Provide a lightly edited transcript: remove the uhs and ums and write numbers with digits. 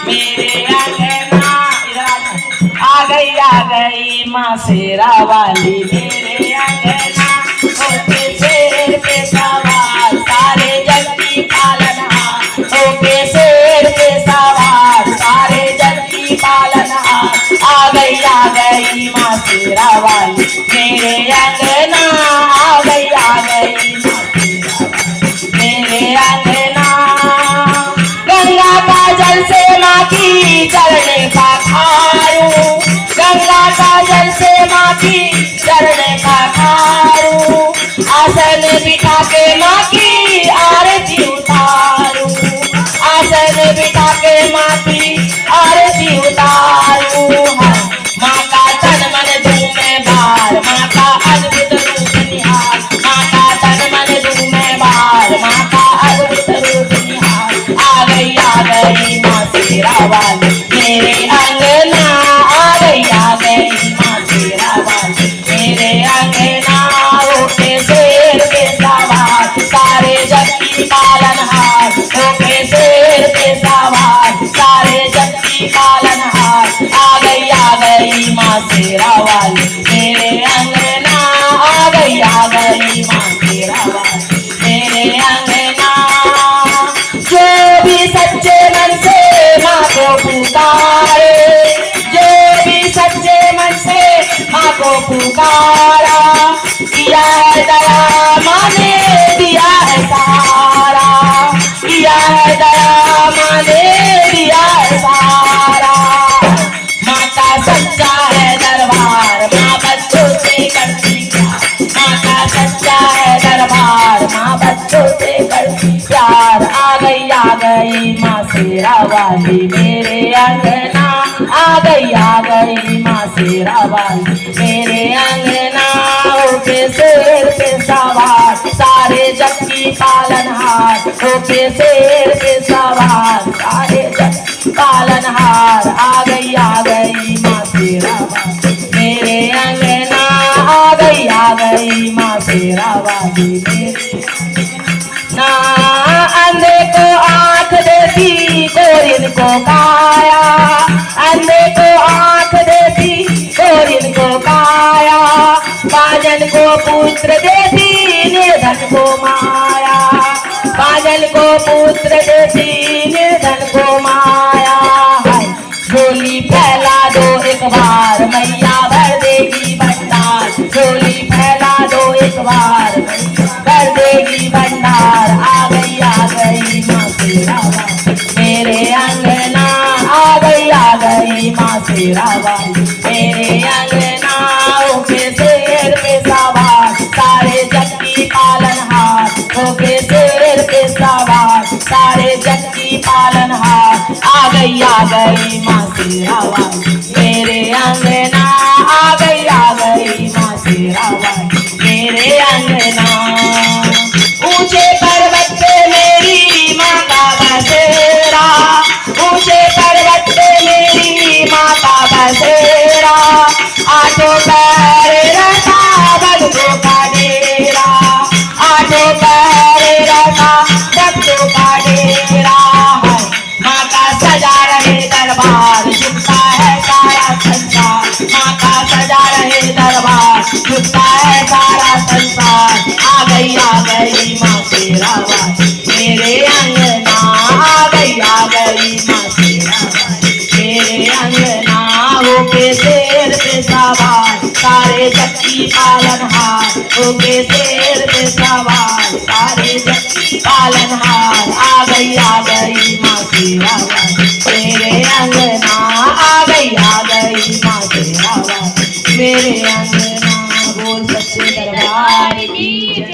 मेरे अंगना। आ गई माँ शेरा वाली मेरे अंगना, होके शेर पे सवार सारे जग की पालनहार, होके शेर पे सवार सारे जग की पालनहार। आ गई माँ शेरा वाली मेरे अंगना, आ गई माँ शेरा वाली मेरे अंगना। गंगा का जल से माँ की चरण का खारू, गंगा का जल से माँ की चरण का खारू, आसन बिठा के माँ की आरती उतारू, आसन बिठा के माँ की आरती उतारू। माँ का तन मन दूं मैं बार, माँ का अद्भुत रूप निहार, माँ का तन मन दूं मैं बार, माँ का अद्भुत रूप निहार। आ गई माँ शेरा वाली मेरे अंगना, आ गई माँ शेरा वाली मेरे अंगना। होके शेर पे सवार सारे जग की पालनहार, होके शेर पे सवार सारे जग की पालनहार। आ गई माँ शेरा वाली मेरे अंगना, आ गई माँ शेरा वाली मेरे अंगना। जो भी सच्चे मन से माँ को पुकारे, जो भी सच्चे मन से माँ को पुकारा, किया है दया माँ ने दिया है सहारा, किया है दया माँ ने दिया है सहारा। माँ का सच्चा है दरबार, माँ बच्चों से करती प्यार, माँ का सच्चा है दरबार, माँ बच्चों से करती प्यार। आ गई माँ शेरा वाली मेरे अंगना, आ गई माँ शेरा वाली मेरे अंगना। होके शेर पे सवार सारे जग की पालनहार, होके शेर पे सवार सारे जग की पालनहार। आ गई माँ शेरा वाली मेरे अंगना, आ गई माँ शेरा वाली मेरे ना। अंधे को आँख देती गोरिन को काया, अंधे को आँख देती गोरिन को काया, बाजल को पुत्र देती निर्धन को माया, बाजल को पुत्र देती निर्धन को माया। झोली फैला दो एक बार मैया भर देगी भंडार, झोली फैला दो एक बार भर देगी भंडार। आ गई माँ शेरा वाली मेरे अंगना, आ गई माँ शेरा वाली मेरे अंगना। होके शेर पे सवार सारे जग की पालनहार, होके शेर पे सवार सारे जग की पालनहार। आ गई माँ शेरा वाली मेरे अंगना, आ गई माँ शेरा वाली मेरे अंगना। ऊंचे पर्वत पे मेरी माँ का बसेरा, ऊंचे पर्वत पे मेरी माँ का बसेरा, आठों पैर रखा भक्तों का डेरा, आठों पैर रखा भक्तों का डेरा। माँ का सजा रहे दरबार झुकता है सारा संसार, माँ का सजा रहे दरबार झुकता है सारा संसार। आ गई माँ शेरा वाली मेरे अंगना, आ गई माँ शेरा वाली मेरे अंगना। होके शेर पे सवार सारे जग की पालनहार, होके शेर पे सवार सारे जग की पालनहार। आ गई माँ शेरा वाली मेरे अंगना, आ गई माँ शेरा वाली मेरे अंगना।